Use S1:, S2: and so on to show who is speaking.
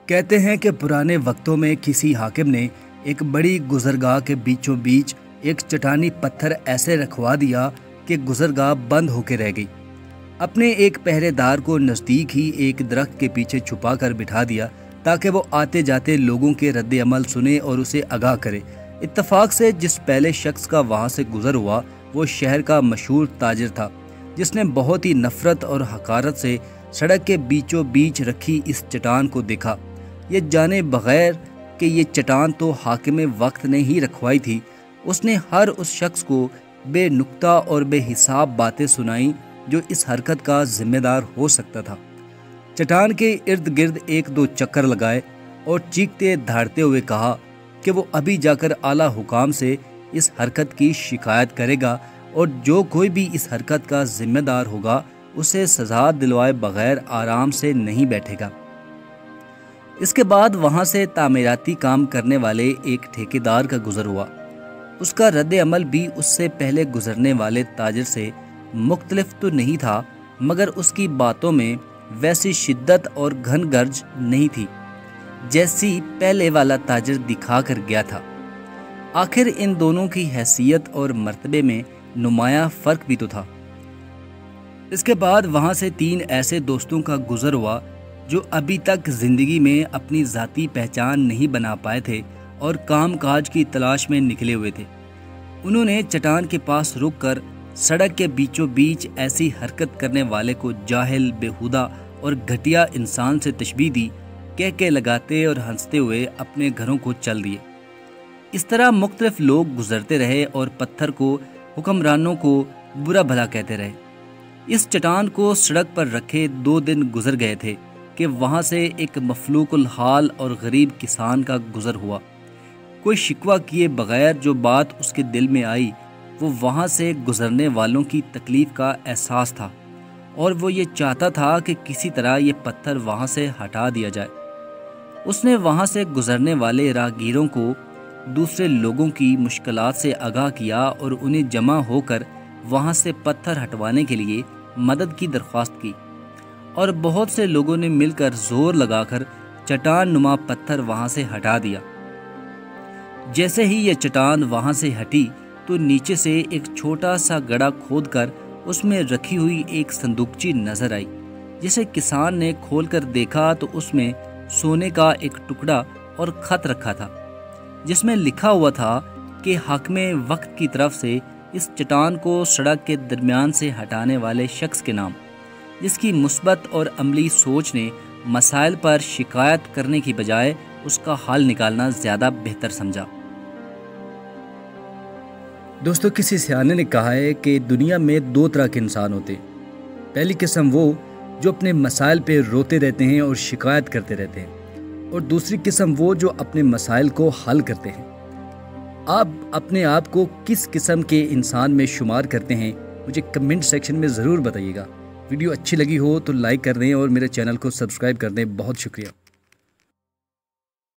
S1: کہتے ہیں کہ پرانے وقتوں میں کسی حاکم نے ایک بڑی گزرگاہ کے بیچوں بیچ ایک چٹانی پتھر ایسے رکھوا دیا کہ گزرگاہ بند ہو کے رہ گئی۔ اپنے ایک پہرے دار کو نزدیک ہی ایک درخت کے پیچھے چھپا کر بٹھا دیا تاکہ وہ آتے جاتے لوگوں کے رد عمل سنے اور اسے آگاہ کرے۔ اتفاق سے جس پہلے شخص کا وہاں سے گزر ہوا وہ شہر کا مشہور تاجر تھا، جس نے بہت ہی نفرت اور حقارت سے سڑک کے بیچوں بیچ رکھی اس چٹان کو دیکھا۔ یہ جانے بغیر کہ یہ چٹان تو حاکم وقت نے ہی رکھوائی تھی، اس نے ہر اس شخص کو بے نقطہ اور بے حساب باتیں سنائیں جو اس حرکت کا ذمہ دار ہو سکتا تھا۔ چٹان کے ارد گرد ایک دو چکر لگائے اور چیختے دھاڑتے ہوئے کہا کہ وہ ابھی جا کر اعلیٰ حکام سے اس حرکت کی شکایت کرے گا اور جو کوئی بھی اس حرکت کا ذمہ دار ہوگا اسے سزا دلوائے بغیر آرام سے نہیں بیٹھے گا۔ اس کے بعد وہاں سے تعمیراتی کام کرنے والے ایک ٹھیکیدار کا گزر ہوا۔ اس کا رد عمل بھی اس سے پہلے گزرنے والے تاجر سے مختلف تو نہیں تھا، مگر اس کی باتوں میں ویسی شدت اور گھن گرج نہیں تھی جیسی پہلے والا تاجر دکھا کر گیا تھا۔ آخر ان دونوں کی حیثیت اور مرتبے میں نمایاں فرق بھی تو تھا۔ اس کے بعد وہاں سے 3 ایسے دوستوں کا گزر ہوا جو ابھی تک زندگی میں اپنی ذاتی پہچان نہیں بنا پائے تھے اور کام کاج کی تلاش میں نکلے ہوئے تھے۔ انہوں نے چٹان کے پاس رک کر سڑک کے بیچوں بیچ ایسی حرکت کرنے والے کو جاہل، بیہودہ اور گھٹیا انسان سے تشبیہ دی، کہہ کے لگاتے اور ہنستے ہوئے اپنے گھروں کو چل دیے۔ اس طرح مختلف لوگ گزرتے رہے اور پتھر کو حکمرانوں کو برا بھلا کہتے رہے۔ اس چٹان کو سڑک پر رکھے 2 دن گزر گئے تھے کہ وہاں سے ایک مفلوق الحال اور غریب کسان کا گزر ہوا۔ کوئی شکوہ کیے بغیر جو بات اس کے دل میں آئی وہ وہاں سے گزرنے والوں کی تکلیف کا احساس تھا، اور وہ یہ چاہتا تھا کہ کسی طرح یہ پتھر وہاں سے ہٹا دیا جائے۔ اس نے وہاں سے گزرنے والے راہگیروں کو دوسرے لوگوں کی مشکلات سے آگاہ کیا اور انہیں جمع ہو کر وہاں سے پتھر ہٹوانے کے لیے مدد کی درخواست کی، اور بہت سے لوگوں نے مل کر زور لگا کر چٹان نما پتھر وہاں سے ہٹا دیا۔ جیسے ہی یہ چٹان وہاں سے ہٹی تو نیچے سے ایک چھوٹا سا گڑھا کھود کر اس میں رکھی ہوئی ایک صندوقچی نظر آئی، جسے کسان نے کھول کر دیکھا تو اس میں سونے کا ایک ٹکڑا اور خط رکھا تھا، جس میں لکھا ہوا تھا کہ حاکم وقت کی طرف سے اس چٹان کو سڑک کے درمیان سے ہٹانے والے شخص کے نام، جس کی مثبت اور عملی سوچ نے مسائل پر شکایت کرنے کی بجائے اس کا حل نکالنا زیادہ بہتر سمجھا۔
S2: دوستو، کسی سیانے نے کہا ہے کہ دنیا میں 2 طرح کے انسان ہوتے ہیں۔ پہلی قسم وہ جو اپنے مسائل پہ روتے رہتے ہیں اور شکایت کرتے رہتے ہیں، اور دوسری قسم وہ جو اپنے مسائل کو حل کرتے ہیں۔ آپ اپنے آپ کو کس قسم کے انسان میں شمار کرتے ہیں مجھے کمنٹ سیکشن میں ضرور بتائیے گا۔ ویڈیو اچھی لگی ہو تو لائک کر دیں اور میرے چینل کو سبسکرائب کر دیں۔ بہت شکریہ۔